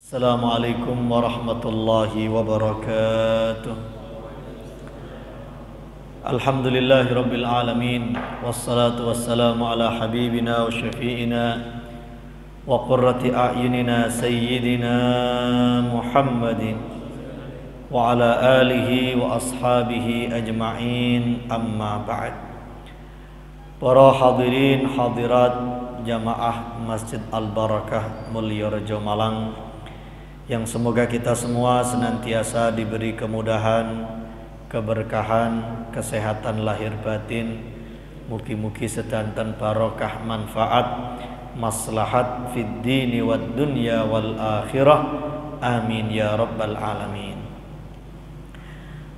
Assalamualaikum warahmatullahi wabarakatuh. Alhamdulillahi rabbil alamin. Wassalatu wassalamu ala habibina wa syafi'ina wa qurrati a'yunina sayyidina Muhammadin wa ala alihi wa ashabihi ajma'in, amma ba'd. Para hadirin hadirat jamaah Masjid Al-Barakah Mulyorejo Malang, yang semoga kita semua senantiasa diberi kemudahan, keberkahan, kesehatan lahir batin, mugi-mugi sedanten barokah manfaat, maslahat fid dini wad dunya wal akhirah, amin ya rabbal alamin.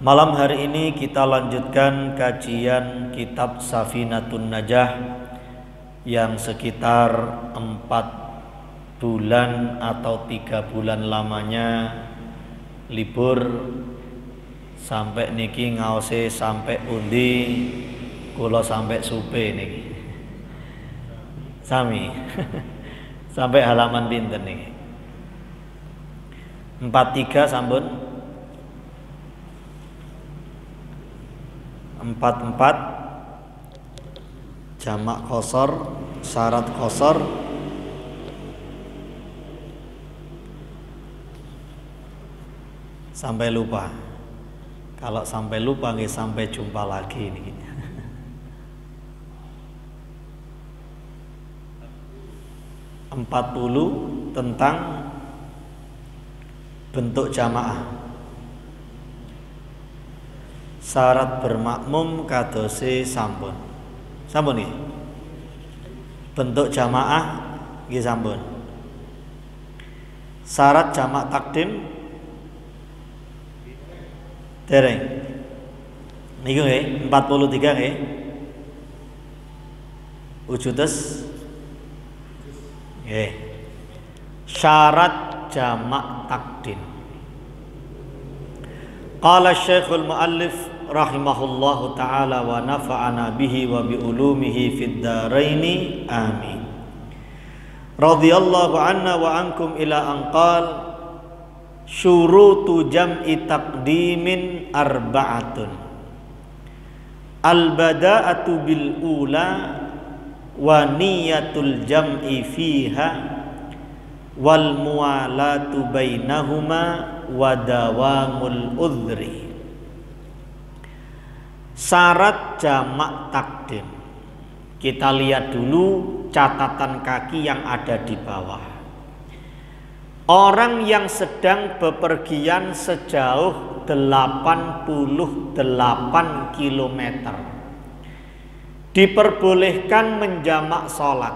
Malam hari ini kita lanjutkan kajian kitab Safinatun Najah yang sekitar 4 bulan atau 3 bulan lamanya libur sampai niki ngaose sampai undi kula sampai supe niki sami sampai halaman pinten niki 43 sampun 44 jamak qasar syarat qasar sampai lupa. Kalau sampai lupa nggih sampai jumpa lagi ini. 40 tentang bentuk jamaah. Syarat bermakmum kadose sampun. Sampun nggih. Bentuk jamaah nggih sampun. Syarat jamak takdim dereng. Niku nggih 43 nggih. Wujudes nggih. Syarat jamak takdim. Qala Syekhul Muallif rahimahullahu taala wa nafa'ana bihi wa bi ulumihi fid dharaini amin. Radhiyallahu anna wa ankum ila anqal syurutu jam'i taqdimin arba'atun. Al-bada'atu bil ula wa niyatul jam'i fiha wal muwalatu bainahuma wa dawamul udhri. Syarat jamak takdim. Kita lihat dulu catatan kaki yang ada di bawah. Orang yang sedang bepergian sejauh 88 km diperbolehkan menjamak sholat.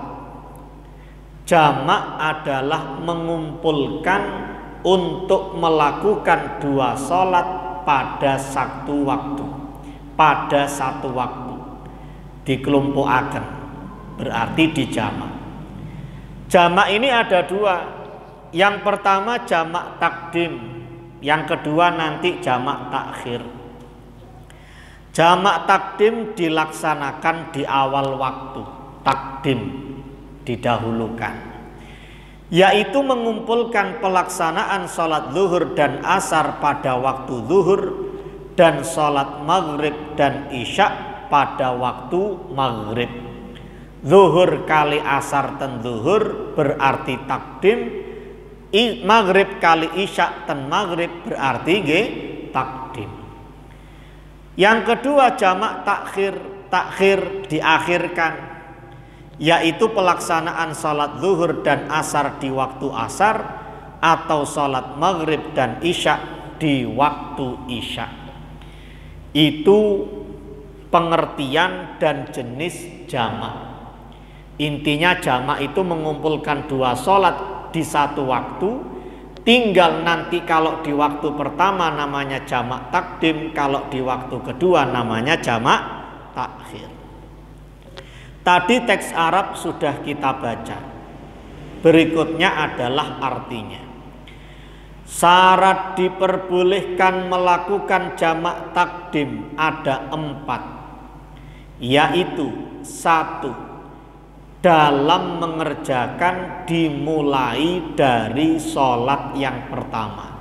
Jamak adalah mengumpulkan untuk melakukan 2 sholat pada satu waktu. Pada satu waktu dikelumpukaken, berarti dijamak. Jamak ini ada 2. Yang pertama jamak takdim, yang kedua nanti jamak takhir. Jamak takdim dilaksanakan di awal waktu, takdim didahulukan, yaitu mengumpulkan pelaksanaan sholat zuhur dan asar pada waktu zuhur dan sholat maghrib dan isya pada waktu maghrib. Zuhur kali asar ten zuhur berarti takdim, maghrib kali isya ten maghrib berarti nggih takdim. Yang kedua jamak takhir, takhir diakhirkan, yaitu pelaksanaan salat zuhur dan asar di waktu asar atau salat maghrib dan isya di waktu isya. Itu pengertian dan jenis jamak. Intinya jamak itu mengumpulkan 2 salat di satu waktu. Tinggal nanti kalau di waktu pertama namanya jamak takdim, kalau di waktu kedua namanya jamak takhir. Tadi teks Arab sudah kita baca. Berikutnya adalah artinya. Syarat diperbolehkan melakukan jamak takdim ada 4, yaitu 1. dalam mengerjakan dimulai dari sholat yang pertama.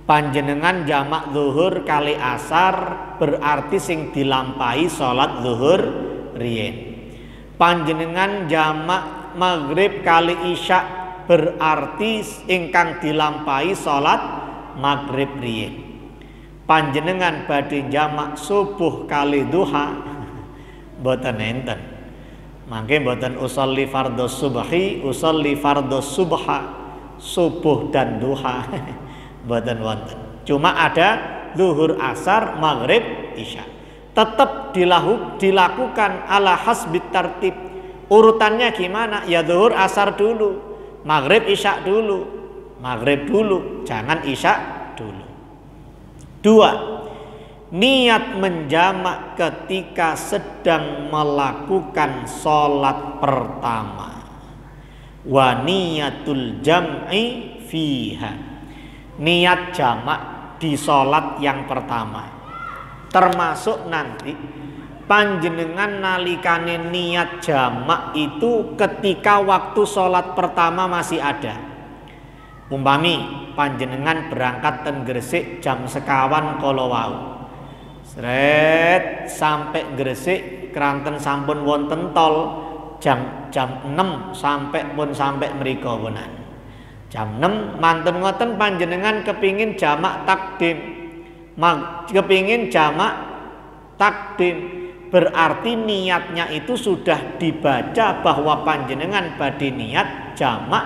Panjenengan jamak zuhur kali asar berarti sing dilampahi sholat zuhur riyen. Panjenengan jamak maghrib kali isya berarti ingkang dilampahi sholat maghrib riyen. Panjenengan badhe jamak subuh kali duha mboten enten. Mangke mboten usolli fardhu subhi, usolli fardhu subha, subuh dan duha. Mboten wonten. Cuma ada zuhur, asar, maghrib, isya. Tetap dilakukan ala hasbit tartib. Urutannya gimana? Ya zuhur, asar dulu, maghrib, isya dulu, maghrib dulu, jangan isya dulu. 2. Niat menjamak ketika sedang melakukan sholat pertama. Wa niyatul jam'i fiha. Niat jamak di sholat yang pertama. Termasuk nanti panjenengan nalikane niat jamak itu ketika waktu sholat pertama masih ada. Umpami panjenengan berangkat ten Gresik jam sekawan kala wau. Sret sampai Gresik kranten sampun wonten tol jam 6 sampai mriko punan. Jam 6 mantun ngoten panjenengan kepingin jamak takdim. Kepingin jamak takdim berarti niatnya itu sudah dibaca bahwa panjenengan badhe niat jamak,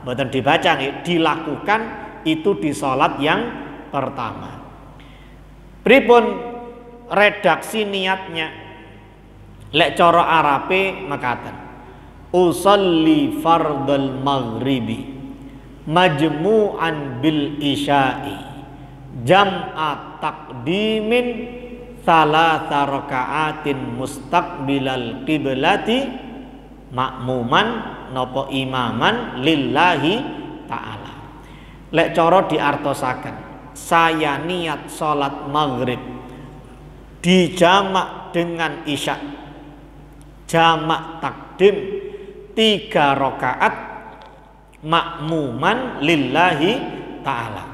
mboten dibaca nih, dilakukan itu di sholat yang pertama. Pripun redaksi niatnya? Lek cara Arabe mekaten. Usolli fardhal maghribi majmu'an bil isya'i jam'a taqdimin thalatha raka'atin mustaqbilal qiblati makmuman nopo imaman lillahi ta'ala. Lek cara diartosaken, saya niat sholat maghrib dijamak dengan isya, jamak takdim 3 rakaat makmuman lillahi ta'ala.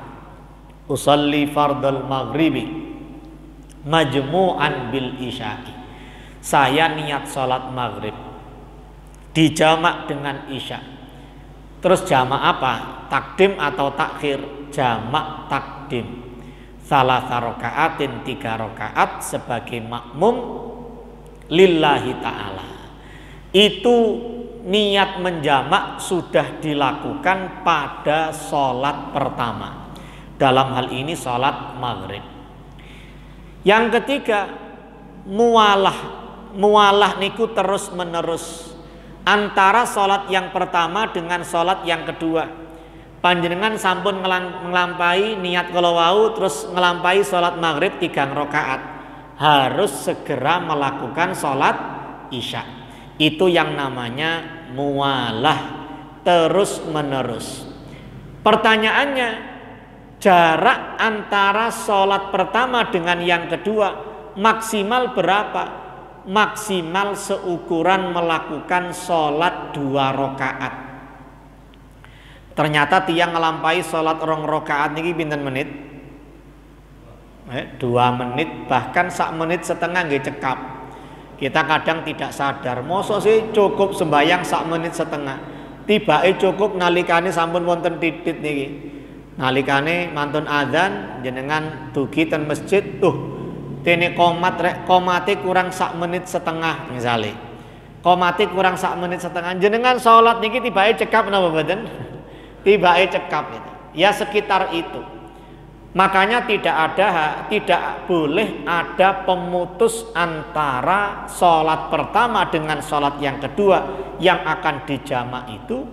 Usalli fardal maghribi majmu'an bil isya'i. Saya niat sholat maghrib dijamak dengan isya. Terus jamak apa? Takdim atau takhir? Jamak takdim. Salasa rakaatin 3 rakaat sebagai makmum lillahi ta'ala. Itu niat menjamak sudah dilakukan pada sholat pertama. Dalam hal ini sholat maghrib. Yang ketiga, mualah niku terus menerus antara sholat yang pertama dengan sholat yang kedua. Panjenengan sampun ngelampahi niat kalau wau terus ngelampahi sholat maghrib 3 rakaat, harus segera melakukan sholat isya. Itu yang namanya mualah, terus menerus. Pertanyaannya, jarak antara sholat pertama dengan yang kedua maksimal berapa? Maksimal seukuran melakukan sholat 2 rakaat. Ternyata tiang ngelampahi sholat 2 rakaat niki pinten menit? 2 menit, bahkan 1 menit setengah nggih cekap. Kita kadang tidak sadar, mosok sih cukup sembayang 1 menit setengah. Tibake cukup nalikane sampun wonten titit niki. Nalikane mantun adzan jenengan dugi ten masjid, dene komat rek komate kurang 1 menit setengah misale. Komate kurang 1 menit setengah. Jenengan salat niki tibake cekap napa mboten? Tibake cekap itu. Ya sekitar itu. Makanya tidak boleh ada pemutus antara sholat pertama dengan sholat yang kedua yang akan dijamak itu.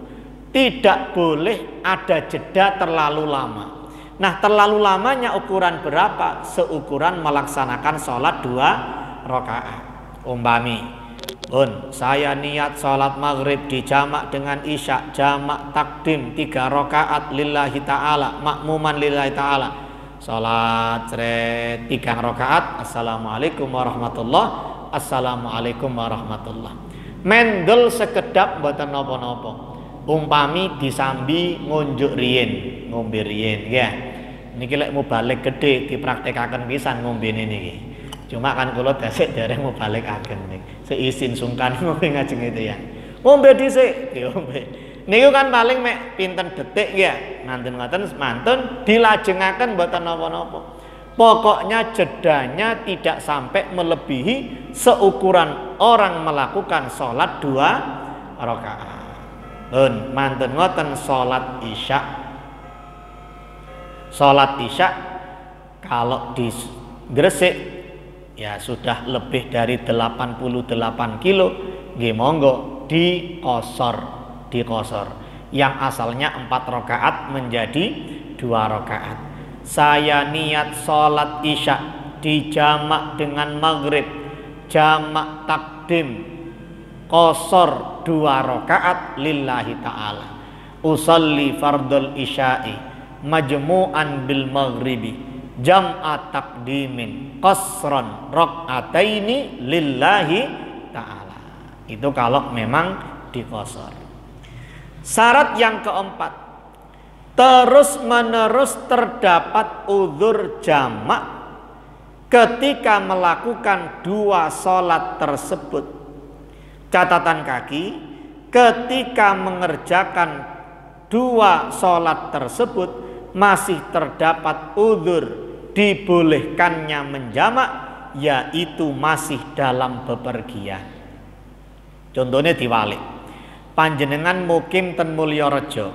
Tidak boleh ada jeda terlalu lama. Nah, terlalu lamanya ukuran berapa? Seukuran melaksanakan sholat 2 rakaat. Umpami, saya niat sholat maghrib dijamak dengan isya, jamak takdim 3 rakaat lillahi ta'ala, makmuman lillahi ta'ala. Salat 3 rakaat. Assalamualaikum warahmatullah. Assalamualaikum warahmatullah. Mendel sekedap mboten napa-napa. Umpami disambi ngunjuk riyin, ngombe riyin nggih. Niki lek mubalik gedhe dipraktekaken pisan ngombene niki. Cuma kan kula dasik dereng mubalikaken niki. Seisin sungkan ngombe ngajeng itu ya. Ngombe dhisik, diombe. Niku kan paling mek pinten detik nggih. Mantun ngoten mantun dilajengaken mboten napa-napa. Pokoknya jedanya tidak sampai melebihi seukuran orang melakukan sholat 2 rakaat. Mantun ngoten sholat isya. Sholat isya kalau di Gresik ya sudah lebih dari 88 kilo. Nggih monggo dikosor. Yang asalnya 4 rakaat menjadi 2 rakaat. Saya niat sholat isya dijamak dengan maghrib, jamak takdim, qasar 2 rakaat lillahi ta'ala. Usalli fardul isya'i majmu'an bil maghribi jam'a takdimin qasran raka'ataini lillahi ta'ala. Itu kalau memang diqasar. Syarat yang keempat, terus menerus terdapat uzur jamak ketika melakukan 2 sholat tersebut. Catatan kaki, ketika mengerjakan 2 sholat tersebut masih terdapat uzur dibolehkannya menjamak, yaitu masih dalam bepergian. Contohnya diwalik, panjenengan mukim ten Mulyareja,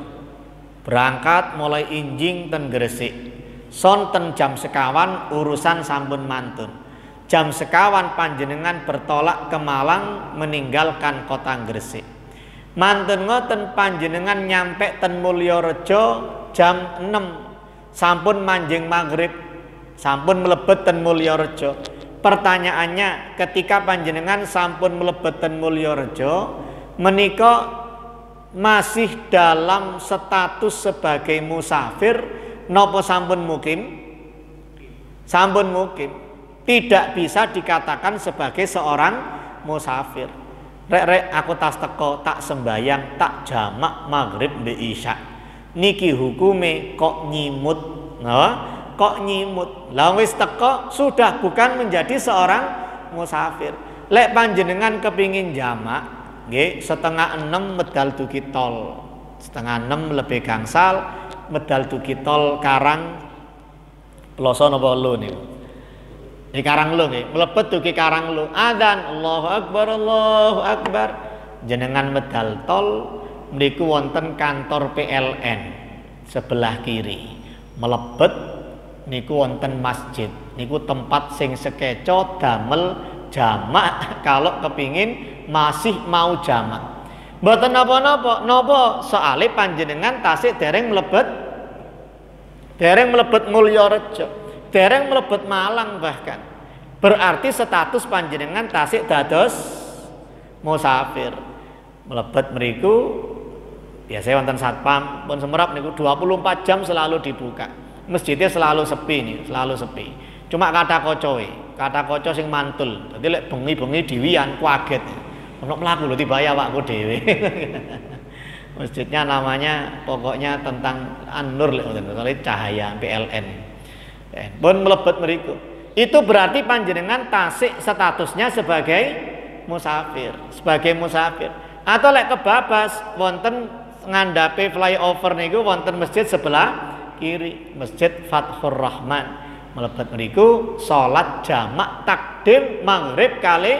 berangkat mulai Injing ten Gresik, sonten jam sekawan urusan sampun mantun. Jam sekawan panjenengan bertolak ke Malang meninggalkan kota Gresik. Mantun ngoten panjenengan nyampe ten Mulyareja jam 6, sampun manjing maghrib, sampun mlebet ten Mulyareja. Pertanyaannya, ketika panjenengan sampun mlebet ten Mulyareja menika masih dalam status sebagai musafir nopo sampun mukim? Sampun mukim. Tidak bisa dikatakan sebagai seorang musafir. Rek aku tas teko tak sembayang tak jamak maghrib be isya. Niki hukume kok nyimut. Kok nyimut. Lah wis teko sudah bukan menjadi seorang musafir. Lek panjenengan kepingin jamak, nggih, 5:30 medal dugi tol. 5:30 lebih gangsal medal dugi tol Karang Ploso napa Lu niku. Di Karang Lu nggih, mlebet dugi Karang Lu. Adzan Allahu Akbar. Jenengan medal tol mriku wonten kantor PLN sebelah kiri. Mlebet niku wonten masjid. Niku tempat sing sekeco damel jamak kalau kepingin masih mau jamak. Mboten napa-napa, napa soale panjenengan tasik dereng mlebet Mulyareja, dereng mlebet Malang bahkan. Berarti status panjenengan tasik dados musafir. Mlebet mriku biasanya wonten satpam pun semerap niku 24 jam selalu dibuka. Masjidnya selalu sepi nih, selalu sepi. Cuma kata koco sing mantul. Dadi lek bengi-bengi diwian kaget. Ono mlaku lho tiba ya awakku dhewe. Masjidnya namanya pokoknya tentang An-Nur lek ngoten, cahaya PLN. Pun mlebet mriku. Itu berarti panjenengan tasik statusnya sebagai musafir, Atau lek kebabas wonten ngandhape flyover niku wonten masjid sebelah kiri, Masjid Fathur Rahman. Mlebet mriku salat jamak takdim maghrib kali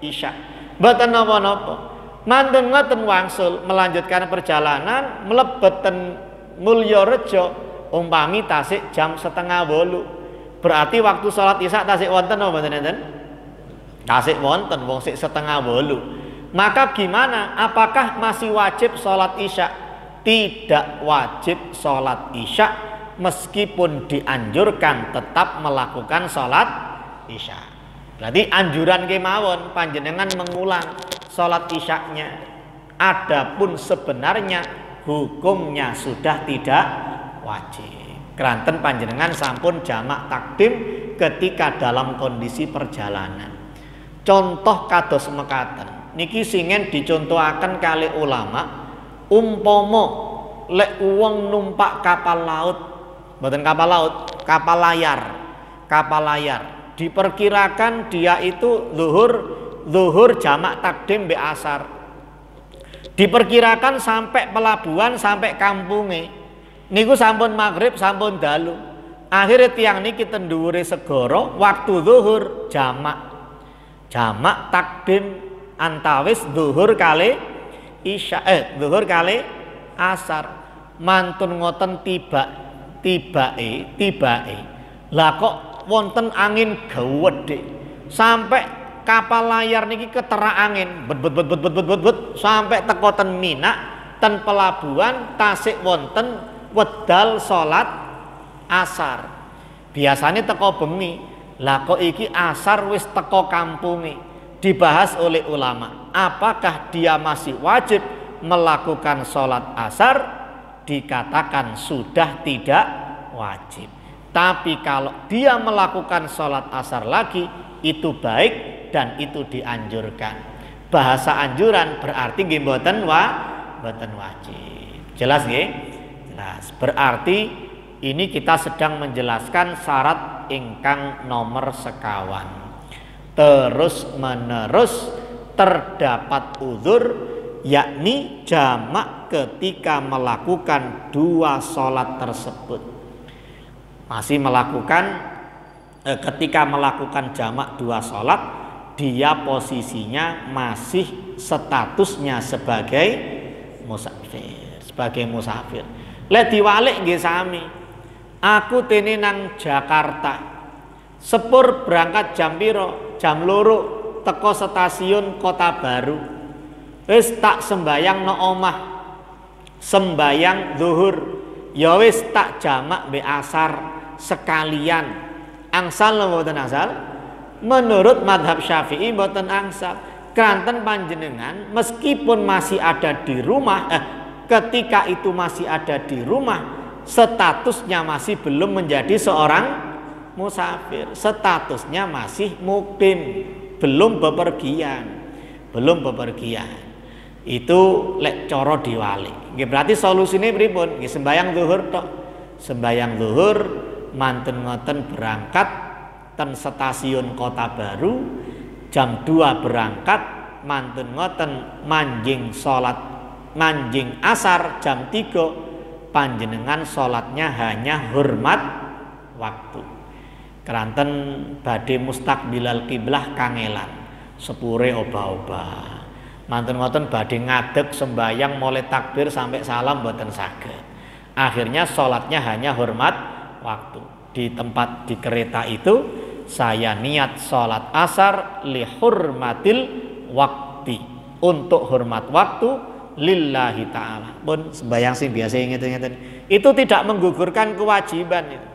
isya. Mboten napa-napa. Mantun ngoten wangsul melanjutkan perjalanan mlebet ten Mulyareja umpami tasik jam 7:30. Berarti waktu salat isya tasik wonten apa mboten enten? Tasik wonten wong sik 7:30. Maka gimana? Apakah masih wajib salat isya? Tidak wajib salat isya meskipun dianjurkan tetap melakukan salat isya. Berarti anjuran kemawon panjenengan mengulang salat isyaknya. Adapun sebenarnya hukumnya sudah tidak wajib. Keranten panjenengan sampun jamak takdim ketika dalam kondisi perjalanan. Contoh kados mekaten. niki singen dicontohaken kali ulama, umpama lek wong numpak kapal laut, mboten kapal laut, kapal layar, diperkirakan dia itu zuhur jamak takdim be asar, diperkirakan sampai pelabuhan sampai kampunge niku sampun maghrib sampun dalu, akhirnya tiang niki ten dhuwure segara waktu zuhur jamak takdim antawis zuhur kali isya zuhur kali asar, mantun ngoten tibae lah kok wonten angin gawedhe sampai kapal layar niki ketera angin bet sampai teko ten Mina ten pelabuhan tasik wonten wedal salat asar, biasanya teko bengi lah kok iki asar wis teko kampunge. Dibahas oleh ulama, apakah dia masih wajib melakukan sholat asar? Dikatakan sudah tidak wajib. Tapi kalau dia melakukan sholat asar lagi, itu baik dan itu dianjurkan. Bahasa anjuran berarti nggih mboten wajib. Jelas nggih? Jelas. Berarti ini kita sedang menjelaskan syarat ingkang nomor sekawan. Terus menerus terdapat uzur, yakni jamak ketika melakukan dua sholat tersebut. Masih melakukan ketika melakukan jamak dua sholat, dia posisinya masih statusnya sebagai musafir. Lek diwalik nggih sami. Aku tene nang Jakarta. Sepur berangkat jam piro? Jam loro teko stasiun Kota Baru. Wis tak sembayang no omah. Sembayang zuhur. Ya wis tak jamak be asar sekalian. Angsal mboten angsal? Menurut madhab Syafi'i mboten angsal. Kranten panjenengan meskipun masih ada di rumah, ketika itu masih ada di rumah, statusnya masih belum menjadi seorang musafir, statusnya masih mukim, belum bepergian. Itu lek coro diwalik. Nggih berarti solusine pripun? Nggih sembayang zuhur tok. Sembayang zuhur mantun ngoten berangkat ten stasiun Kota Baru, jam 2 berangkat mantun ngoten manjing asar jam 3, panjenengan salatnya hanya hormat waktu. Keranten badhe mustakbilal kiblah kangelan, sepure obah-obah. Mantun ngoten badhe ngadeg sembayang mulai takbir sampai salam mboten saged. Akhirnya sholatnya hanya hormat waktu. Di tempat di kereta itu saya niat sholat asar li hurmatil wakti, untuk hormat waktu lillahi ta'ala. Pun sembayang sing biasa ngeten-ngeten itu tidak menggugurkan kewajiban itu.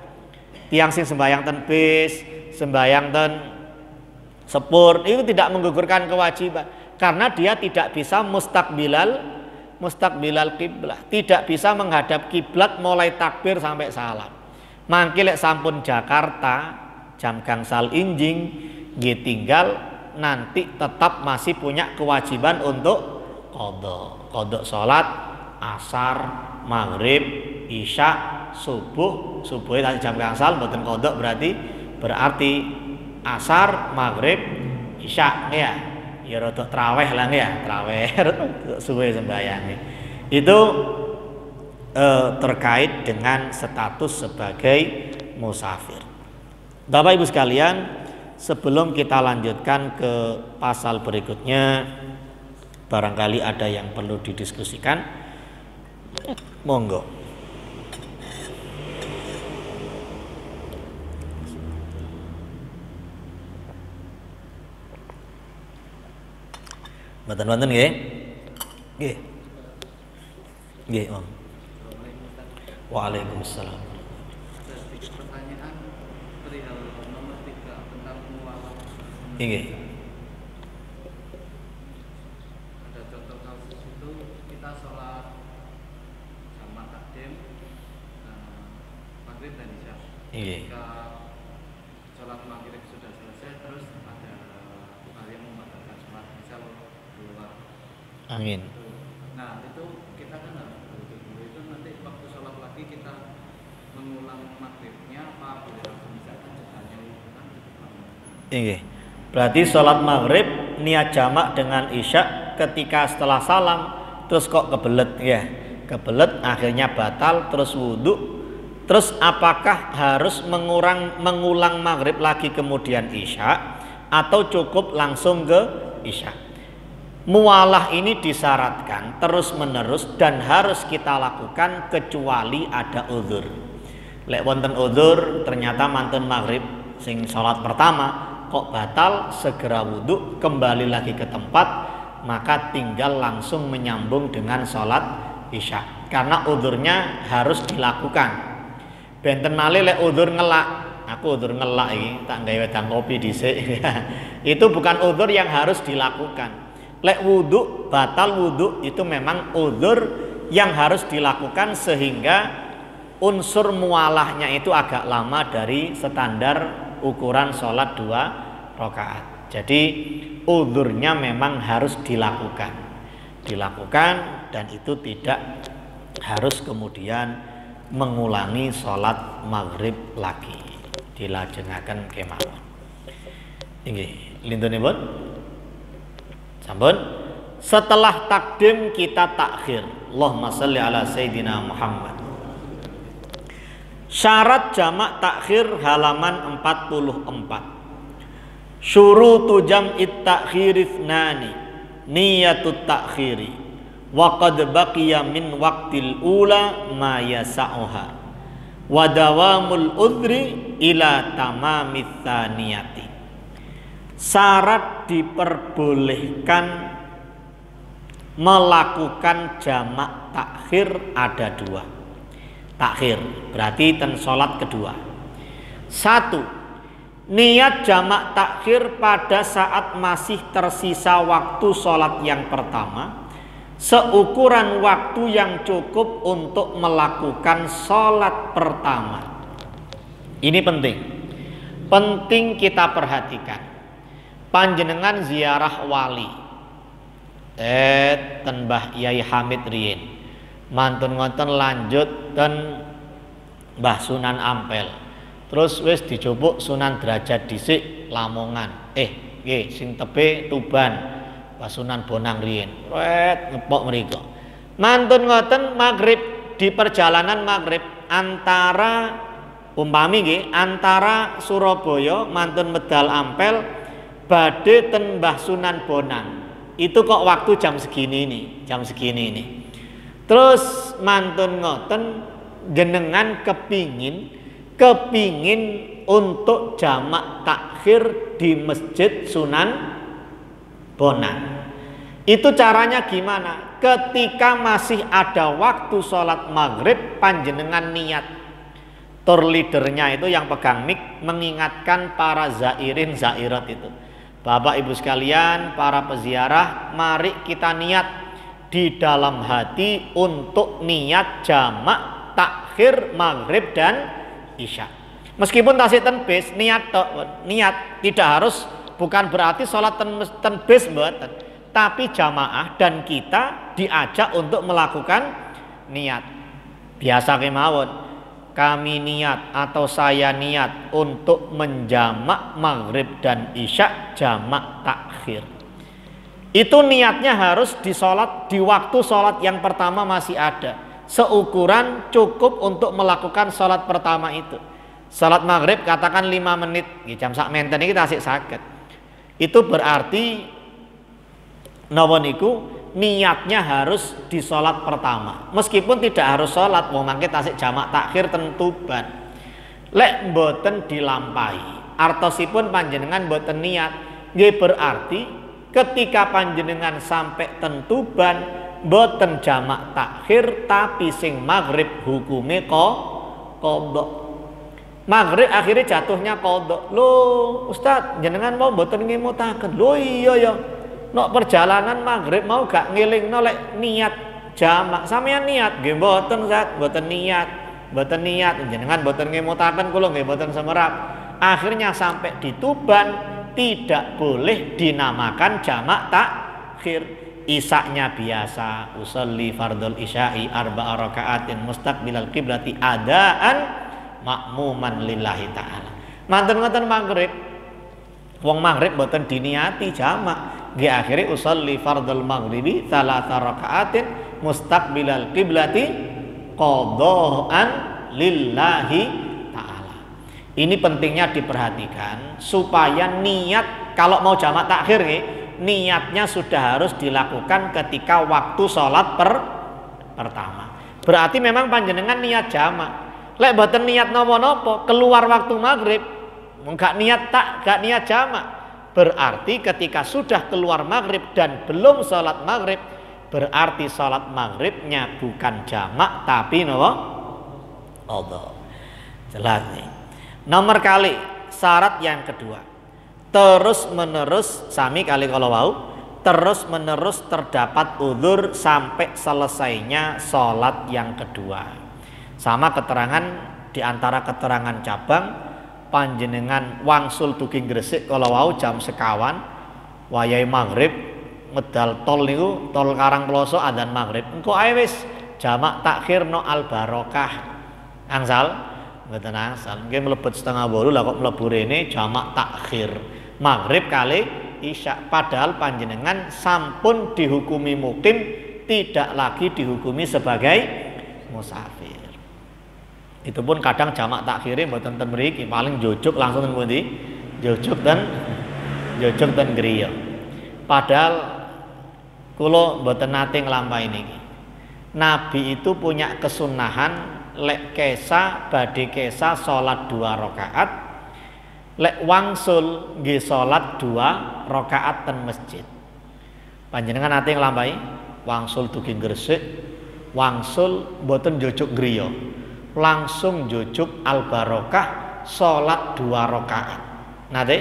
Tiang sing sembayang ten bis, sembayang ten sepur itu tidak menggugurkan kewajiban karena dia tidak bisa mustakbilal kiblah, tidak bisa menghadap kiblat mulai takbir sampai salam. Mangke lek sampun Jakarta jam gangsal injing nggih tinggal nanti tetap masih punya kewajiban untuk qadha salat asar, maghrib, isya, subuh tadi jam gangsal mboten qadha berarti asar, maghrib, isya ya rada traweh lah ya, traweh suwe sembayang. Itu terkait dengan status sebagai musafir. Bapak Ibu sekalian, sebelum kita lanjutkan ke pasal berikutnya, barangkali ada yang perlu didiskusikan. Monggo. Mboten-mboten nggih? Nggih. Nggih, Om. Waalaikumsalam. Pertanyaan perihal nomor 3 tentang mualaf. Nggih. Ada contoh kasus itu kita sholat jamak takdim maghrib dan isya. Ketika sholat maghrib sudah selesai terus ada hal yang membatalkan sholat, misal Amin. Nah itu kita kan harus berwudu dulu. Itu nanti waktu sholat lagi kita mengulang maghribnya apa boleh langsung misalkan hanya wudu kan cukup lama. Iya. Berarti sholat maghrib niat jamak dengan isya ketika setelah salam terus kok kebelet ya, kebelet akhirnya batal terus wudu. Terus apakah harus mengulang maghrib lagi kemudian isya atau cukup langsung ke isya? Mualah ini disyaratkan terus menerus dan harus kita lakukan kecuali ada uzur. Lek wonten uzur ternyata mantun maghrib sing sholat pertama kok batal, segera wudhu kembali lagi ke tempat, maka tinggal langsung menyambung dengan sholat isya karena uzurnya harus dilakukan. Benten malih lek uzur ngelak, aku uzur ngelak iki tak gawe wedang kopi dhisik. Itu bukan uzur yang harus dilakukan. Lek wudhu, batal wudhu itu memang uzur yang harus dilakukan sehingga unsur mualahnya itu agak lama dari standar ukuran sholat 2 rakaat. Jadi uzurnya memang harus dilakukan dan itu tidak harus kemudian mengulangi sholat maghrib lagi, dilajengaken kemawon. Inggih, lintunipun sampun. Setelah takdim kita takhir. Allahumma sholli ala sayyidina Muhammad. Syarat jamak takhir halaman 44. Syurutu jam'it takhir ithnani niyatut takhiri wa qad baqiya min waqtil ula ma yasa'uha wa dawamul udhri ila tamamit tsaniyati. Syarat diperbolehkan melakukan jamak takhir ada 2. Takhir berarti ten sholat kedua. 1. Niat jamak takhir pada saat masih tersisa waktu sholat yang pertama seukuran waktu yang cukup untuk melakukan sholat pertama. Ini penting kita perhatikan. Panjenengan ziarah wali ten Mbah Yai Hamid riyin mantun ngoten lanjut ten Mbah Sunan Ampel, terus wis dijupuk Sunan Derajat dhisik Lamongan, sing tepe Tuban Mbah Sunan Bonang riyin ngepok mriku mantun ngoten maghrib, di perjalanan maghrib antara umpami nggih antara Surabaya mantun medal Ampel badhe ten Mbah Sunan Bonang itu kok waktu jam segini ini. Terus mantun ngoten jenengan kepingin untuk jamak takhir di Masjid Sunan Bonang. Itu caranya gimana? Ketika masih ada waktu sholat maghrib, panjenengan niat. Tour leadernya itu yang pegang mic mengingatkan para zairin zairat itu. Bapak Ibu sekalian, para peziarah, mari kita niat di dalam hati untuk niat jamak takhir maghrib dan isya. Meskipun tasik ten bis niat tidak harus, bukan berarti sholat ten bis mboten, tapi jamaah dan kita diajak untuk melakukan niat. Biasa kemawon. Kami niat atau saya niat untuk menjamak maghrib dan isya jamak takhir. Itu niatnya harus di waktu sholat yang pertama masih ada. Seukuran cukup untuk melakukan sholat pertama itu. Sholat maghrib katakan 5 menit, jam sak menten iki tasik saged. Itu berarti napa niku niatnya harus di sholat pertama. Meskipun tidak harus sholat, mau mangke tasik jamak takhir tentuban. Lek mboten dilampahi, artosipun panjenengan mboten niat, nggih berarti ketika panjenengan sampai tentuban mboten jamak takhir tapi sing maghrib hukume qadha. Maghrib akhirnya jatuhnya qadha. Loh, Ustaz, jenengan mau mboten ngimutaken. Loh iya ya. Nok perjalanan maghrib mau gak ngelingno lek niat jamak. Sampeyan niat nggih mboten Ustaz, mboten niat. Jenengan mboten ngimutaken kula nggih mboten semerap. Akhirnya sampai di Tuban tidak boleh dinamakan jamak takhir. isaknya biasa, usolli fardhul isya'i arba'a raka'atin mustaqbilal qiblati adaan makmuman lillahi ta'ala. Manten ngoten maghrib, wong maghrib mboten diniati jamak, nggih akhire usolli fardhul maghribi thalatha raka'atin mustaqbilal qiblati qadhaan lillahi ta'ala. Ini pentingnya diperhatikan supaya niat kalau mau jamak takhir nih, niatnya sudah harus dilakukan ketika waktu sholat pertama. Berarti memang panjenengan niat jamak. Lek boten niat nopo-nopo keluar waktu maghrib, gak niat jamak. Berarti ketika sudah keluar maghrib dan belum sholat maghrib, berarti sholat maghribnya bukan jamak tapi nopo qadha. Jelas nih. Nomor kali syarat yang kedua, terus menerus sami kali kalau wau terus menerus terdapat udzur sampai selesainya sholat yang kedua. Sama keterangan di antara keterangan cabang, panjenengan wangsul dugi Gresik kalau wau jam sekawan wayahe maghrib medal tol niku tol Karangploso adzan maghrib engko ae wis jamak takhir no al barokah angsal mboten angsal nggih mlebet setengah 8 lah kok mlebu rene jamak takhir maghrib kali isya, padahal panjenengan sampun dihukumi mukim, tidak lagi dihukumi sebagai musafir. Itu pun kadang jamak takhire mboten ten mriki, paling jojuk langsung ten pundi? Jojuk ten griya. Padahal kula mboten nate nglampahi niki. Nabi itu punya kesunahan lek kesa badhe kesa salat 2 rakaat, lek wangsul nggih salat 2 rakaat ten masjid. Panjenengan nate nglampahi wangsul dugi Gresik, wangsul mboten jojuk griya. Langsung jojuk al barokah salat 2 rakaat. Nate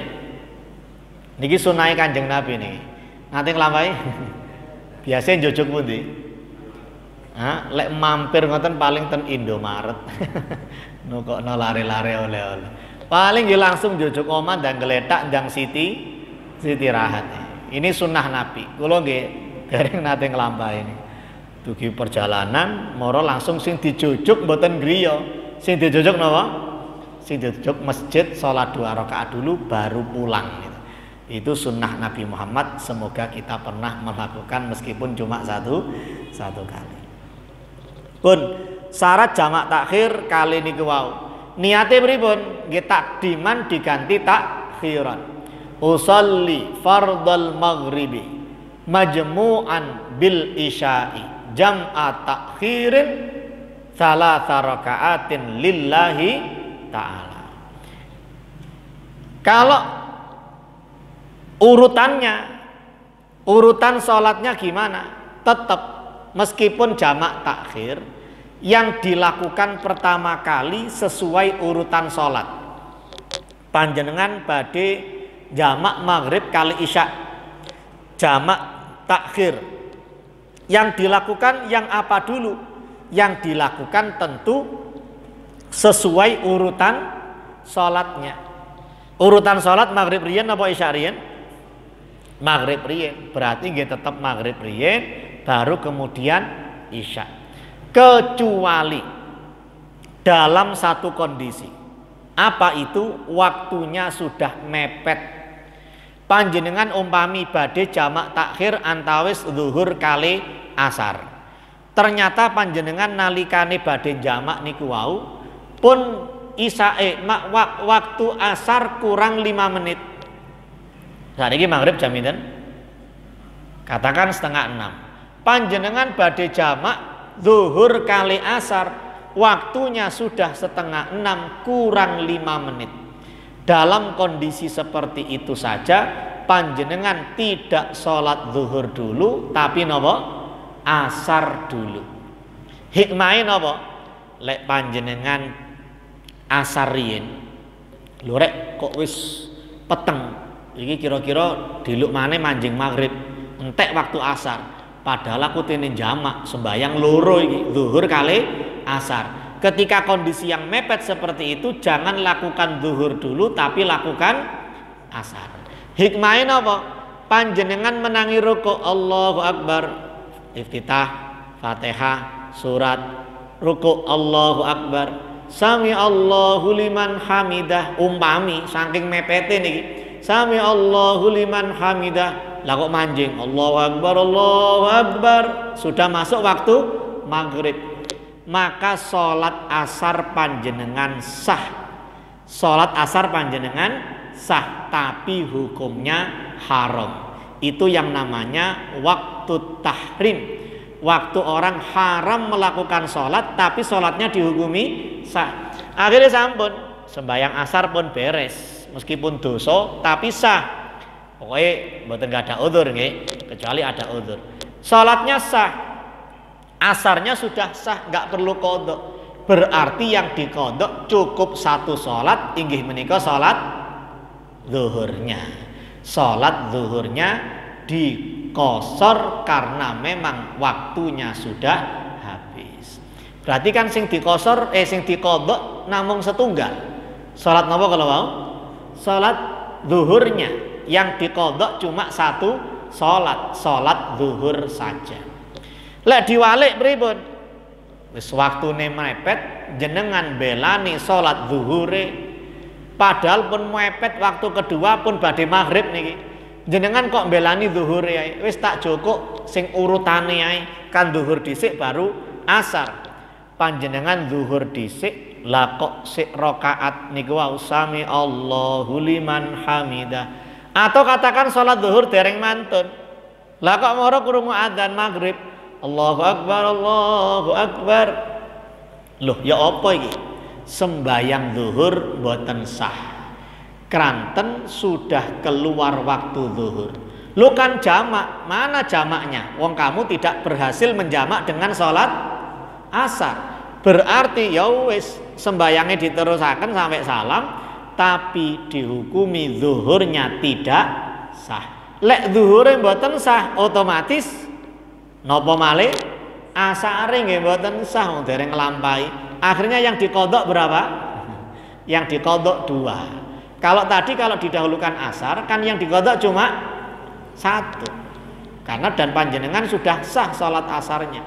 niki sunahe Kanjeng Nabi niki. Nate nglampahi biasanya jojuk pundi? Lek mampir ngoten paling ten Indomaret. Nukokno lare-lare oleh-oleh. Paling ya langsung jojuk omah dan geletak ndang Siti Rahat. Ini sunnah Nabi. Kula nggih dereng nate nglampahi ini. Dugi perjalanan moro langsung sing dijojuk mboten griya. Sing dijojuk napa? Sing dijojuk masjid salat 2 rakaat dulu baru pulang gitu. Itu sunnah Nabi Muhammad, semoga kita pernah melakukan meskipun cuma satu kali. Pun syarat jamak takhir kali niku wau. Niate pripun? Nggih takdiman diganti takhiran. Usolli fardhal maghribi majmu'an bil isya'i jam'a takhirin thalatha raka'atin lillahi ta'ala. Kalau urutan sholatnya gimana? Tetap meskipun jamak takhir yang dilakukan pertama kali sesuai urutan sholat. Panjenengan badhe jamak maghrib kali isya, jamak takhir. Yang dilakukan yang apa dulu? Yang dilakukan tentu sesuai urutan sholatnya. Urutan sholat maghrib riyen apa isya riyen? Maghrib riyen. Berarti nggih tetap maghrib riyen baru kemudian isya. Kecuali dalam satu kondisi. Apa itu? Waktunya sudah mepet. Panjenengan umpami badhe jamak takhir antawis zuhur kali asar. Ternyata panjenengan nalikane badhe jamak niku wau pun waktu asar kurang 5 menit. Saiki maghrib jam pinten? Katakan 5:30. Panjenengan badhe jamak zuhur kali asar, waktunya sudah 5:30 kurang 5 menit. Dalam kondisi seperti itu saja panjenengan tidak sholat zuhur dulu tapi nopo asar dulu. Hikmahe nopo? Lek panjenengan asar riyen lho rek kok wis peteng iki kira-kira diluk maneh manjing maghrib entek waktu asar, padahal aku tene jamak sembayang loro iki zuhur kali asar. Ketika kondisi yang mepet seperti itu jangan lakukan zuhur dulu tapi lakukan asar. Hikmahnya apa? panjenengan menangi ruku, Allahu Akbar, iftitah, Fatihah, surat, ruku, Allahu Akbar, sami Allahu liman hamidah, umpami saking mepete niki, sami Allahu liman hamidah, lah kok manjing, Allahu Akbar, sudah masuk waktu maghrib, maka sholat asar panjenengan sah. Sholat asar panjenengan sah, tapi hukumnya haram. Itu yang namanya waktu tahrim. Waktu orang haram melakukan sholat, tapi sholatnya dihukumi sah. Akhirnya sampun, sembahyang asar pun beres, meskipun dosa tapi sah. Pokoknya mboten gak ada udzur nggih, kecuali ada udzur. Sholatnya sah, asarnya sudah sah, nggak perlu qadha. Berarti yang dikodok cukup satu sholat, inggih menika sholat zuhurnya. Sholat zuhurnya dikosor karena memang waktunya sudah habis. Berarti kan sing dikosor, sing dikodok namung setunggal. Sholat napa kalau mau? Sholat zuhurnya. Yang dikodok cuma satu sholat zuhur saja. Lek diwalik pripun? Wis waktune mepet jenengan belani sholat zuhure, padahal pun mepet waktu kedua pun badhe maghrib niki. Jenengan kok belani zuhure ae. Wis tak joko sing urutane ae, kan zuhur dhisik baru asar. Panjenengan zuhur dhisik, lah kok sik rakaat niku wau sami Allahu liman hamidah. Atau katakan sholat zuhur dereng mantun. Lah kok moro krungu adzan maghrib. Allahu Akbar, Allahu Akbar. Loh, ya apa iki? Sembayang zuhur mboten sah. Kranten sudah keluar waktu zuhur. Lu kan jamak, mana jamaknya? Wong kamu tidak berhasil menjamak dengan sholat asar. Berarti ya wis sembayangnya diterusaken sampai salam, tapi dihukumi zuhurnya tidak sah. Lek zuhure mboten sah, otomatis napa malih asare nggih mboten sah wong dereng nglampahi. Akhirnya yang dikodok berapa? Yang dikodok 2. Kalau didahulukan asar kan yang dikodok cuma 1. Karena dan panjenengan sudah sah sholat asarnya.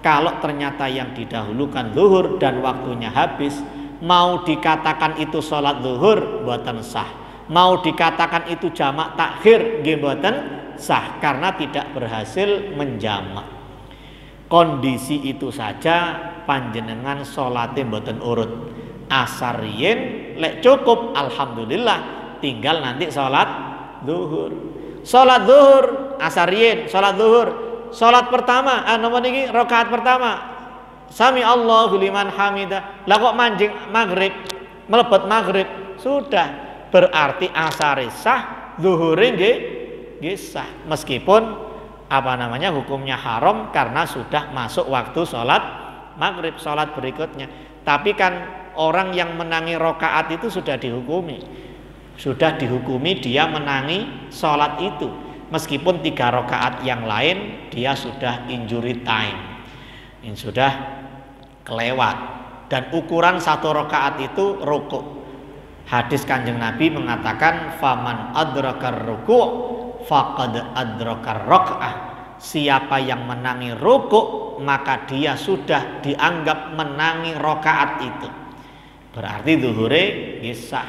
Kalau ternyata yang didahulukan zuhur dan waktunya habis, mau dikatakan itu sholat zuhur mboten sah. Mau dikatakan itu jamak takhir nggih mboten sah karena tidak berhasil menjamak. Kondisi itu saja panjenengan sholate mboten urut. Asar riyen lek cukup alhamdulillah, tinggal nanti sholat zuhur. Sholat zuhur asar riyen, sholat zuhur. Sholat pertama napa niki rakaat pertama sami Allahu liman hamidah. Lah kok manjing maghrib, mlebet maghrib, sudah berarti asare sah, zuhure nggih sah, meskipun hukumnya haram karena sudah masuk waktu sholat maghrib, sholat berikutnya. Tapi kan orang yang menangi rakaat itu sudah dihukumi dia menangi sholat itu, meskipun 3 rakaat yang lain dia sudah injury time, sudah kelewat. Dan ukuran 1 rakaat itu rukuk. Hadis Kanjeng Nabi mengatakan faman adrakar ruku' faqad adrakar raka'ah. Siapa yang menangi rukuk maka dia sudah dianggap menangi rakaat itu. Berarti zuhure sah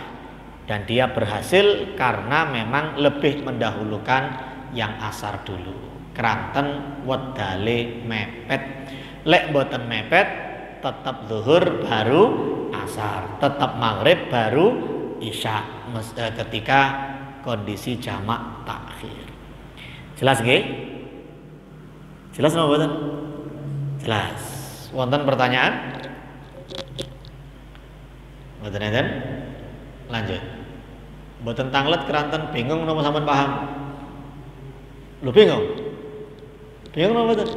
dan dia berhasil karena memang lebih mendahulukan yang asar dulu. Kranten wedale mepet. Lek mboten mepet tetap zuhur baru asar, tetap maghrib baru isya ketika kondisi jamak takhir. Jelas nggih? Jelas napa mboten? Jelas. Wonten pertanyaan? Mboten enten? Lanjut. Mboten tanglet keranten bingung napa sampean paham? Lho bingung? Bingung napa mboten?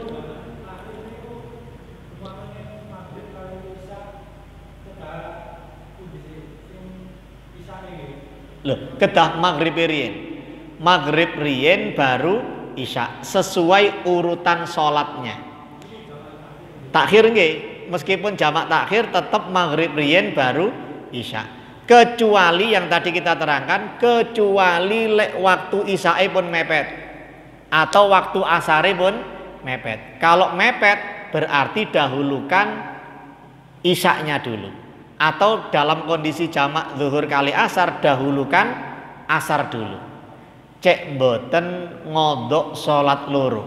Loh, kedah maghrib riyen. Maghrib riyen baru isya sesuai urutan sholatnya. Takhir nggih, meskipun jamak takhir tetap maghrib riyen baru isya. Kecuali yang tadi kita terangkan, kecuali lek waktu isyae pun mepet. atau waktu asare pun mepet. Kalau mepet berarti dahulukan isyaknya dulu, atau dalam kondisi jamak zuhur kali asar dahulukan asar dulu. Cek mboten ngodok salat loro,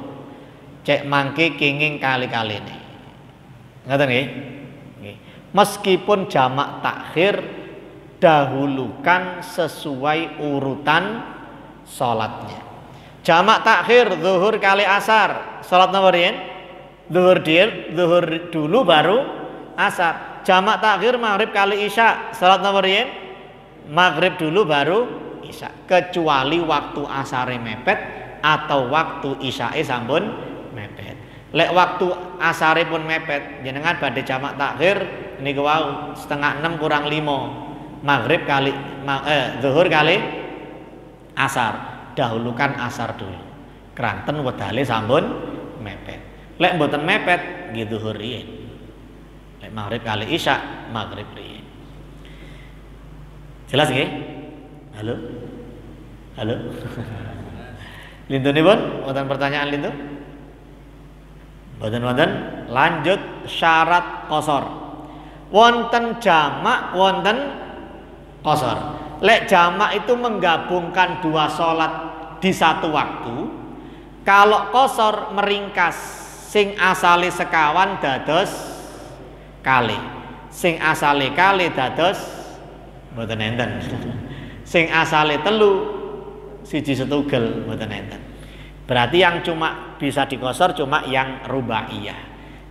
cek mangke kenging kali-kali ini. Ngoten nggih? Meskipun jamak takhir dahulukan sesuai urutan salatnya. Jamak takhir zuhur kali asar, salat nomor yen zuhur dulu baru asar. Jamak takhir maghrib kali isya, salat nomor yen maghrib dulu baru isya, kecuali waktu asare mepet atau waktu isyae sampun mepet. Lek waktu asare pun mepet, jenengan badhe jamak takhir niku wau 5:30 kurang 5 maghrib kali zuhur kali asar, dahulukan asar dulu. Kranten wedale sampun mepet. Lek mboten mepet nggih zuhur riyin. Lek maghrib kali isya maghrib riyin. Jelas nggih? Halo? Halo? Lintunipun wonten pertanyaan lintu? Wonten. Lanjut syarat qasar. Wonten jamak, wonten qasar. Lek jamak itu menggabungkan dua sholat di satu waktu. Kalau qasar meringkas, sing asale sekawan dados kali, sing asale kali dados mboten enten. Sing asale telu siji setunggal mboten enten. Berarti yang cuma bisa dikosor cuma yang rubaiyah,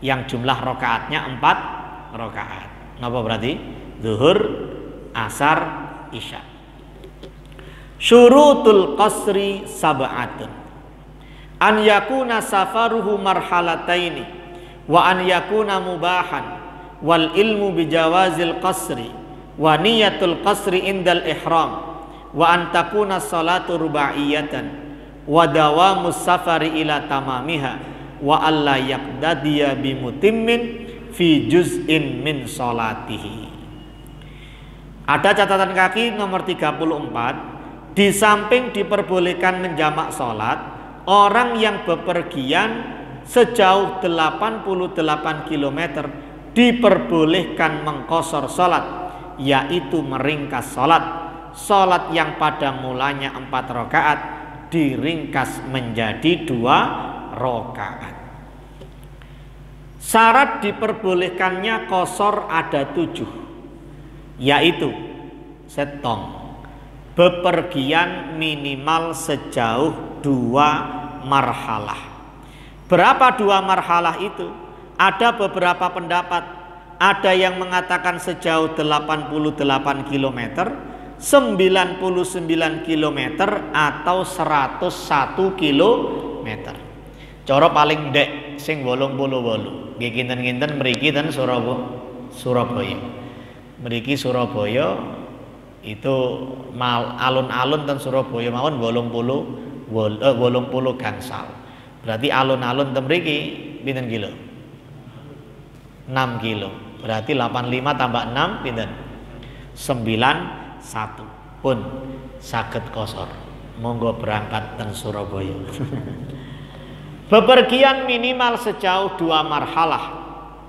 yang jumlah rokaatnya 4 rokaat. Napa berarti? Zuhur, asar, isya. Syurutul qasri sab'atun. An yakuna safaruhu marhalataini wa an yakuna mubahan wal ilmu bijawazil qasri wa niyatul qasri indal ihram wa an takuna salatu rubaiyatan wa dawamus safari ila tamamiha wa alla yaqdadiya bimutimmin fi juz'in min salatihi. Ada catatan kaki nomor 34. Di samping diperbolehkan menjamak salat, orang yang bepergian sejauh 88 km diperbolehkan mengqasar salat, yaitu meringkas salat. Salat yang pada mulanya 4 rakaat diringkas menjadi 2 rakaat. Syarat diperbolehkannya qasar ada 7, yaitu setong, bepergian minimal sejauh 2 marhalah. Berapa 2 marhalah itu? Ada beberapa pendapat. Ada yang mengatakan sejauh 88 km, 99 km atau 101 km. Cara paling ndek sing 88. Nggih kinten-kinten mriki ten Surabaya. Mriki Surabaya itu alun-alun ten Surabaya mawon 80 gangsal. Berarti alun-alun ten mriki pinten kilo? 6 kilo. Berarti 85 tambah 6 pinten? 91 pun saged qasar. Monggo berangkat ten Surabaya. Bepergian minimal sejauh 2 marhalah.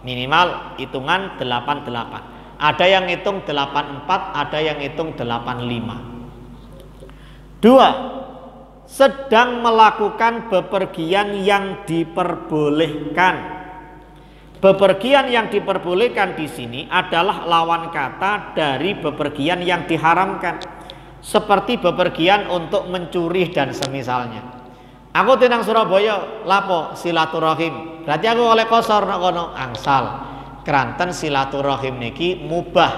Minimal hitungan 88. Ada yang hitung 84, ada yang hitung 85. 2. Sedang melakukan bepergian yang diperbolehkan. Bepergian yang diperbolehkan di sini adalah lawan kata dari bepergian yang diharamkan. Seperti bepergian untuk mencuri dan semisalnya. Aku tenang Surabaya, lapo silaturahim. Berarti aku oleh qasar nek kono angsal. Kranten silaturahim niki mubah,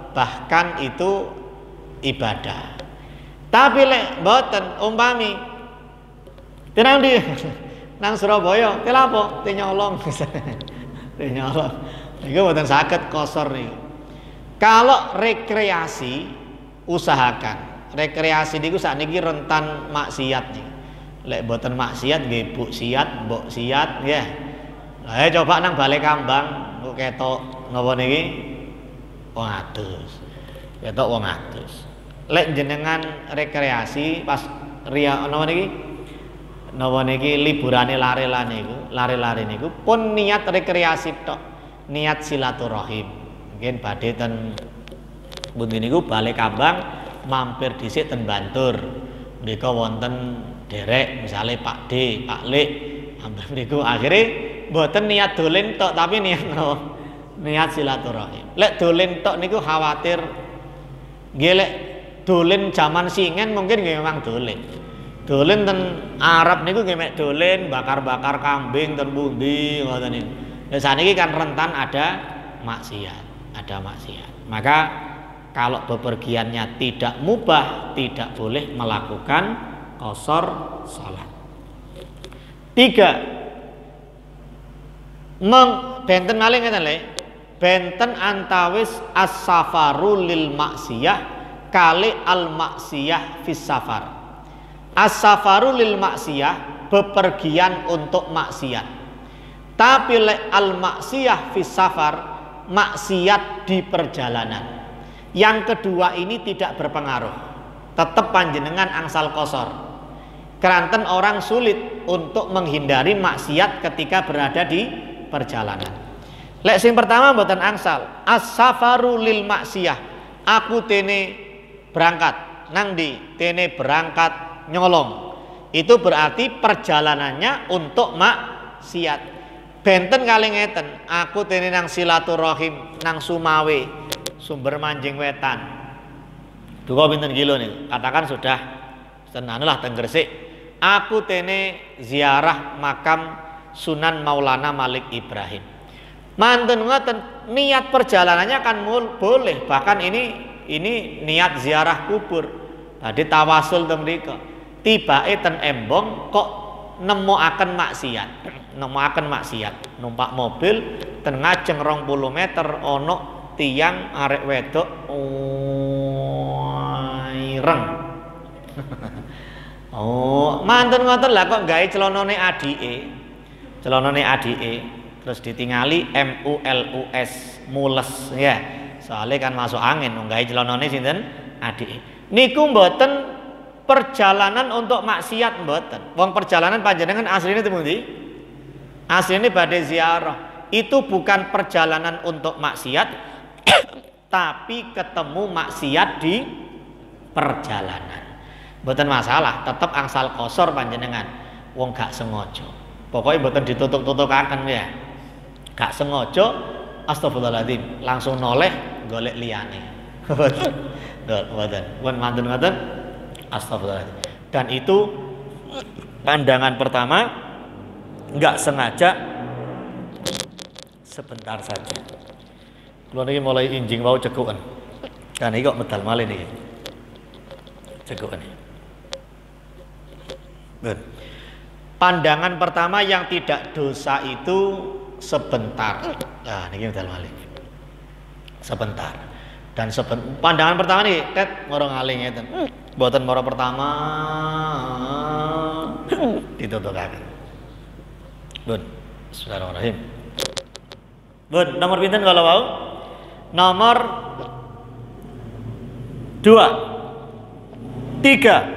bahkan itu ibadah. Tapi lek mboten umpami tenang di nang Surabaya, ke lapo? Te nyolong. Te nyolong. Niku mboten saged qasar niku. Kalau rekreasi usahakan. Rekreasi niku sakniki rentan maksiat niku. Lek boten maksiat nggih bu siat, mbok siat nggih. Lah coba nang Balai Kambang kok ketok napa niki wong adus. Ketok wong adus. Lek jenengan rekreasi pas napa niki napa niki liburane lare-lare niku pun niat rekreasi tok, niat silaturahim. Mungkin badhe ten pundi niku balik Kambang mampir dhisik ten Bantur. Mriko wonten derek misale Pak D, Pak Lik, mampir mriku akhire mboten niat dolen tok tapi niat silaturahim. Lek dolen tok niku khawatir nggih lek dolen jaman singen mungkin nggih memang dolen. Dolen ten Arab niku nggih mek dolen bakar-bakar kambing ten pundi ngoten niku. Lah saniki kan rentan ada maksiat, Maka kalau bepergiannya tidak mubah, tidak boleh melakukan qasar salat. 3. Benten malih ngeten lho. Benten antawis as-safaru lil maksiyah kali al maksiyah fis safar. As-safaru lil maksiyah bepergian untuk maksiat. Tapi lek al maksiyah fis safar maksiat di perjalanan. Yang kedua ini tidak berpengaruh. Tetap panjenengan angsal qasar. Keranten orang sulit untuk menghindari maksiat ketika berada di perjalanan. Lek sing pertama mboten angsal, as-safaru lil maksiyah. Aku tene berangkat nang ndi? Tene berangkat nyolong. Itu berarti perjalanannya untuk maksiat. Benten kalih ngeten, aku tene nang silaturahim nang Sumawe, Sumber Manjing Wetan. Duka pinten kilo nih? Katakan sudah senanulah teng Gresik. Aku tene ziarah makam Sunan Maulana Malik Ibrahim. Mantun ngoten, niat perjalanannya kan boleh. Bahkan ini niat ziarah kubur. Tadi tawasul teng mriko. Tibake ten Embong kok nemokaken maksiat. Numpak mobil ten ngajeng 20 meter ono tiang arek wedok ireng. Oh, mantun ngoten lah kok gawe celonone adike. Terus ditingali MULUS mules ya. Soalnya kan masuk angin gawe celonone sinten adike. Niku mboten perjalanan untuk maksiat mboten. Wong perjalanan panjenengan asline temundi? Asline badhe ziarah. Itu bukan perjalanan untuk maksiat. Tapi ketemu maksiat di perjalanan. Mboten masalah, tetap angsal qasar panjenengan. Wong gak sengaja. Pokoknya mboten ditutuk-tutukaken ya. Gak sengaja, astagfirullahaladzim, langsung noleh golek liyane. Mboten. Pun mantun ngoten. Astagfirullahaladzim. Dan itu pandangan pertama enggak sengaja sebentar saja. Kulo niki mulai injing wau cekukan. Kan iki kok medal malih niki. Cekukan iki. Pandangan pertama yang tidak dosa itu sebentar. Nah, niki medal malih. Sebentar. Dan pandangan pertama nih, tet moro ngalih ngeten. Mboten moro pertama ditutukaken. Bun, bismillahirrahmanirrahim. Bun, nomor pinten kalau wau? Nomor 2. 3.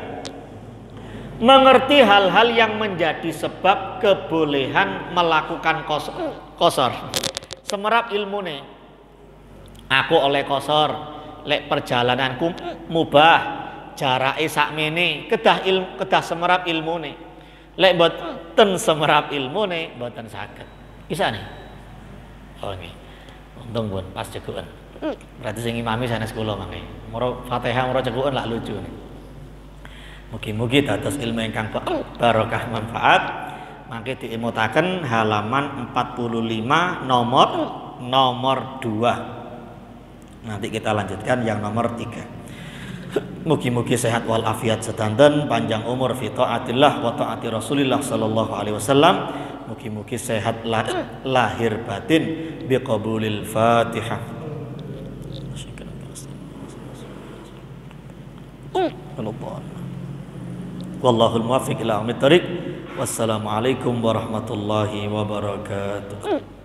Mengerti hal-hal yang menjadi sebab kebolehan melakukan qasar. Semerap ilmune. Aku oleh qasar, lek perjalananku mubah, jarake sakmene, kedah semerap ilmune. Lek mboten semerap ilmune mboten saged. Isane. Oh nggih. Untung pun pas cegukan. Berarti sing imami sanes kula mangke. Moro Fatihah moro cegukan lak lucu nih. Mugi-mugi dados ilmu ingkang barokah manfaat. Mangke diimutaken halaman 45 nomor 2. Nanti kita lanjutkan yang nomor 3. Mugi-mugi sehat wal afiat sedanten, panjang umur fi taatillah wa taati Rasulillah sallallahu alaihi wasallam. Mugi-mugi sehat lahir batin biqabulil Fatihah. Wallahul muwaffiq ila aqwamit thoriq. Wassalamualaikum warahmatullahi wabarakatuh.